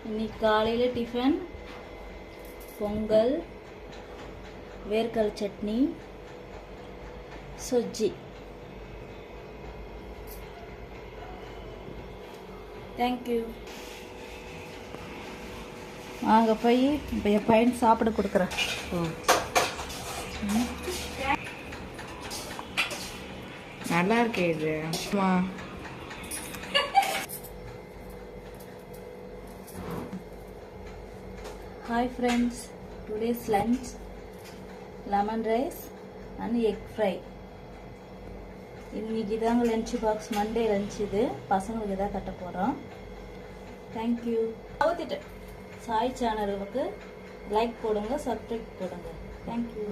இன்னைக்கு காலையில் டிஃபன் பொங்கல், வேர்க்கடலை சட்னி, சொஜ்ஜி. தேங்க்யூ. வாங்க போய் இப்போ என் பையன் சாப்பிட கொடுக்குறேன். நல்லா இருக்கு இது. Hi friends, today's lunch lemon rice and egg fry. இன்னைக்கு இதாங்க லஞ்ச் பாக்ஸ், மண்டே லஞ்ச். இது பசங்களுக்கு இதாக கட்ட போகிறோம். தேங்க்யூ. சாய் சேனலுக்கு லைக் போடுங்க, சப்ஸ்கிரைப் போடுங்க. தேங்க்யூ.